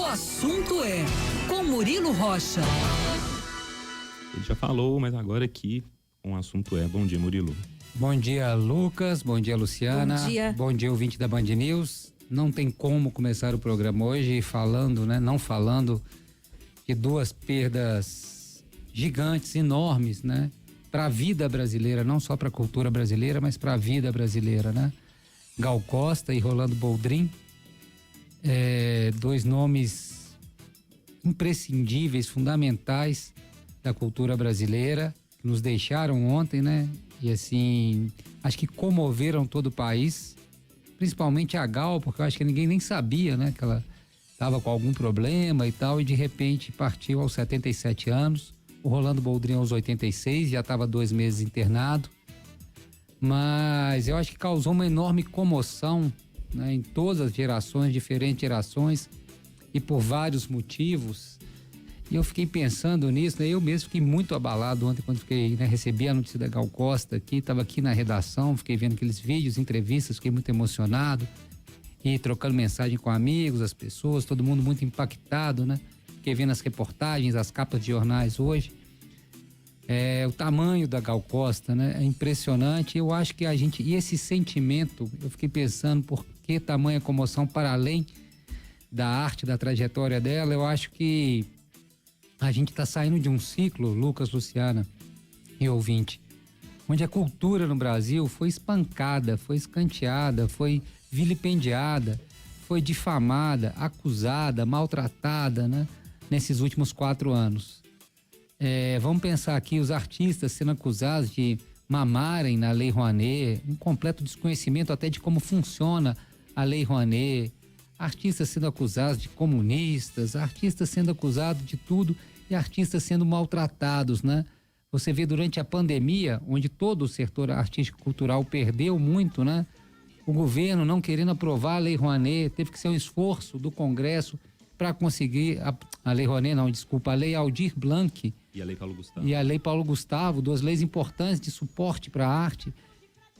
assunto é com Murilo Rocha. Ele já falou, mas agora aqui o assunto é. Bom dia, Murilo. Bom dia, Lucas. Bom dia, Luciana. Bom dia. Bom dia, ouvinte da Band News. Não tem como começar o programa hoje falando, né? Não falando de duas perdas gigantes, enormes, né? Para a vida brasileira, não só para a cultura brasileira, mas para a vida brasileira, né? Gal Costa e Rolando Boldrin, dois nomes imprescindíveis, fundamentais da cultura brasileira, que nos deixaram ontem, né? E assim, acho que comoveram todo o país, principalmente a Gal, porque eu acho que ninguém nem sabia, né? Que ela estava com algum problema e tal, e de repente partiu aos 77 anos. O Rolando Boldrin aos 86, já estava 2 meses internado. Mas eu acho que causou uma enorme comoção, né, em todas as gerações, diferentes gerações, e por vários motivos. E eu fiquei pensando nisso, né? Eu mesmo fiquei muito abalado ontem quando fiquei, né, recebi a notícia da Gal Costa aqui, estava aqui na redação, fiquei vendo aqueles vídeos, entrevistas, fiquei muito emocionado e trocando mensagem com amigos, as pessoas, todo mundo muito impactado, né? Fiquei vendo as reportagens, as capas de jornais hoje. O tamanho da Gal Costa, né? É impressionante. Eu acho que e esse sentimento, eu fiquei pensando por que tamanha comoção para além da arte, da trajetória dela. Eu acho que a gente está saindo de um ciclo, Lucas, Luciana e ouvinte, onde a cultura no Brasil foi espancada, foi escanteada, foi vilipendiada, foi difamada, acusada, maltratada, né? Nesses últimos 4 anos. Vamos pensar aqui os artistas sendo acusados de mamarem na Lei Rouanet, um completo desconhecimento até de como funciona a Lei Rouanet, artistas sendo acusados de comunistas, artistas sendo acusados de tudo e artistas sendo maltratados, né? Você vê durante a pandemia, onde todo o setor artístico cultural perdeu muito, né? O governo não querendo aprovar a Lei Rouanet, teve que ser um esforço do Congresso para conseguir a Lei Rouanet, não, desculpa, a Lei Aldir Blanc e a Lei Paulo Gustavo. E a Lei Paulo Gustavo, 2 leis importantes de suporte para a arte,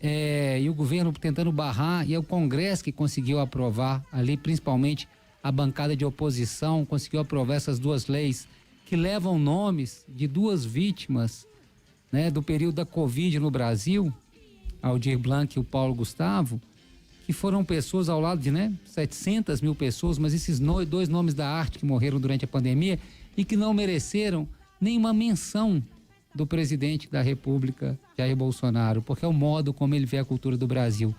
e o governo tentando barrar, e é o Congresso que conseguiu aprovar ali, principalmente a bancada de oposição conseguiu aprovar essas 2 leis que levam nomes de 2 vítimas, né, do período da Covid no Brasil, Aldir Blanc e o Paulo Gustavo, que foram pessoas ao lado de, né, 700 mil pessoas, mas esses 2 nomes da arte que morreram durante a pandemia e que não mereceram nenhuma menção do presidente da República, Jair Bolsonaro, porque é o modo como ele vê a cultura do Brasil.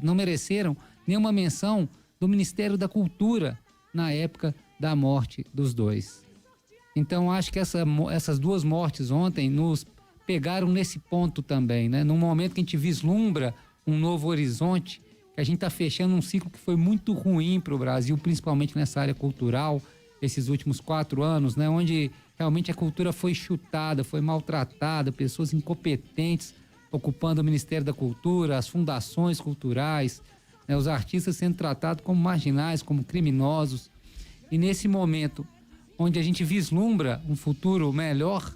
Não mereceram nenhuma menção do Ministério da Cultura na época da morte dos 2. Então acho que essas 2 mortes ontem nos pegaram nesse ponto também, né? Num momento que a gente vislumbra um novo horizonte, que a gente está fechando um ciclo que foi muito ruim para o Brasil, principalmente nessa área cultural, esses últimos 4 anos, né? Onde realmente a cultura foi chutada, foi maltratada, pessoas incompetentes ocupando o Ministério da Cultura, as fundações culturais, né? Os artistas sendo tratados como marginais, como criminosos. E nesse momento, onde a gente vislumbra um futuro melhor,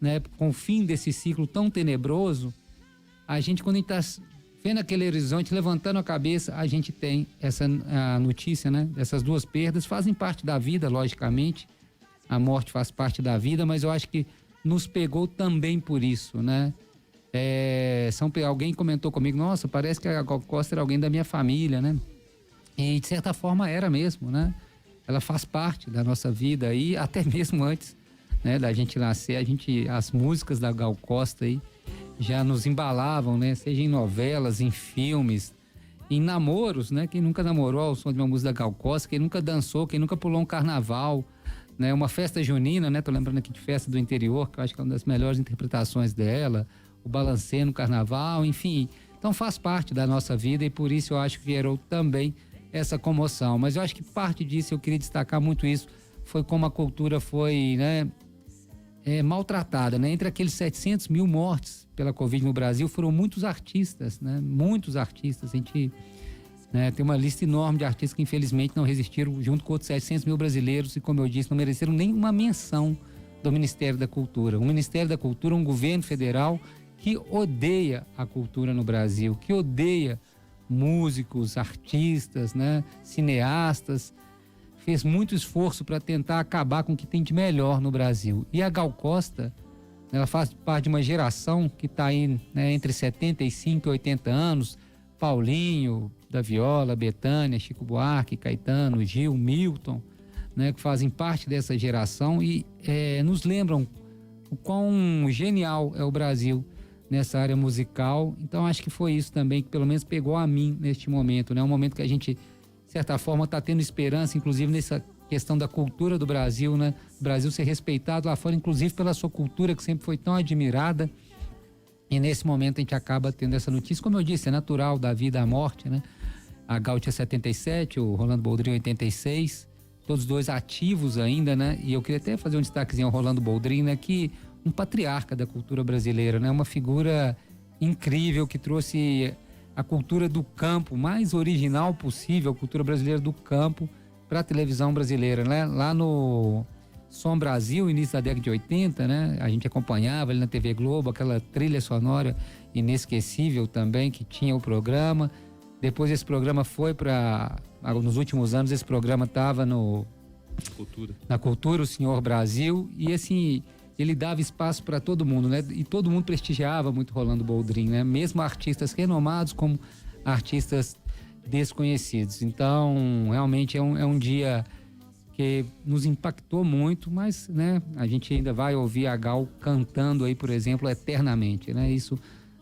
né? Com o fim desse ciclo tão tenebroso, a gente, quando a gente está vendo aquele horizonte, levantando a cabeça, a gente tem essa notícia, né? Essas 2 perdas fazem parte da vida, logicamente. A morte faz parte da vida, mas eu acho que nos pegou também por isso, né? Alguém comentou comigo, nossa, parece que a Gal Costa era alguém da minha família, né? E de certa forma era mesmo, né? Ela faz parte da nossa vida aí, até mesmo antes, né, da gente nascer, as músicas da Gal Costa aí já nos embalavam, né? Seja em novelas, em filmes, em namoros, né? Quem nunca namorou ao som de uma música da Gal Costa, quem nunca dançou, quem nunca pulou um carnaval, né? Uma festa junina, né? Tô lembrando aqui de Festa do Interior, que eu acho que é uma das melhores interpretações dela, o balancê no carnaval, enfim. Então faz parte da nossa vida e por isso eu acho que gerou também essa comoção. Mas eu acho que parte disso, eu queria destacar muito isso, foi como a cultura foi, né? Maltratada, né? Entre aqueles 700 mil mortes pela Covid no Brasil, foram muitos artistas, né? Muitos artistas. A gente, né, tem uma lista enorme de artistas que infelizmente não resistiram, junto com outros 700 mil brasileiros, e como eu disse, não mereceram nenhuma menção do Ministério da Cultura. O Ministério da Cultura é um governo federal que odeia a cultura no Brasil, que odeia músicos, artistas, né? Cineastas. fez muito esforço para tentar acabar com o que tem de melhor no Brasil. E a Gal Costa, ela faz parte de uma geração que está aí, né, entre 75 e 80 anos, Paulinho, da viola, Bethânia, Chico Buarque, Caetano, Gil, Milton, né, que fazem parte dessa geração e nos lembram o quão genial é o Brasil nessa área musical. Então acho que foi isso também que pelo menos pegou a mim neste momento, né? Um momento que a gente, de certa forma, está tendo esperança, inclusive nessa questão da cultura do Brasil, né? O Brasil ser respeitado lá fora, inclusive pela sua cultura que sempre foi tão admirada. E nesse momento a gente acaba tendo essa notícia, como eu disse, é natural da vida à morte, né? A Gal tinha 77, o Rolando Boldrin 86, todos dois ativos ainda, né? E eu queria até fazer um destaquezinho ao Rolando Boldrin, né? Que um patriarca da cultura brasileira, né? Uma figura incrível que trouxe a cultura do campo mais original possível, a cultura brasileira do campo, para a televisão brasileira, né? Lá no Som Brasil, início da década de 80, né? A gente acompanhava ali na TV Globo aquela trilha sonora inesquecível também que tinha o programa. Depois esse programa foi para... Nos últimos anos esse programa estava na Cultura, o Senhor Brasil. E assim, ele dava espaço para todo mundo, né? E todo mundo prestigiava muito Rolando Boldrin, né? Mesmo artistas renomados como artistas desconhecidos. Então, realmente é um dia que nos impactou muito, mas, né, a gente ainda vai ouvir a Gal cantando aí, por exemplo, eternamente, né? Isso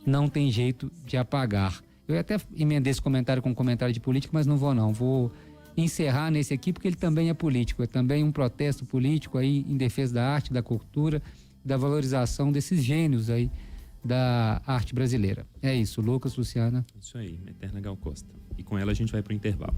não tem jeito de apagar. Eu até emendei esse comentário com um comentário de política, mas não vou não. Vou encerrar nesse aqui porque ele também é político. É também um protesto político aí em defesa da arte, da cultura, da valorização desses gênios aí da arte brasileira. É isso, Lucas, Luciana. Isso aí, eterna Gal Costa. E com ela a gente vai pro intervalo.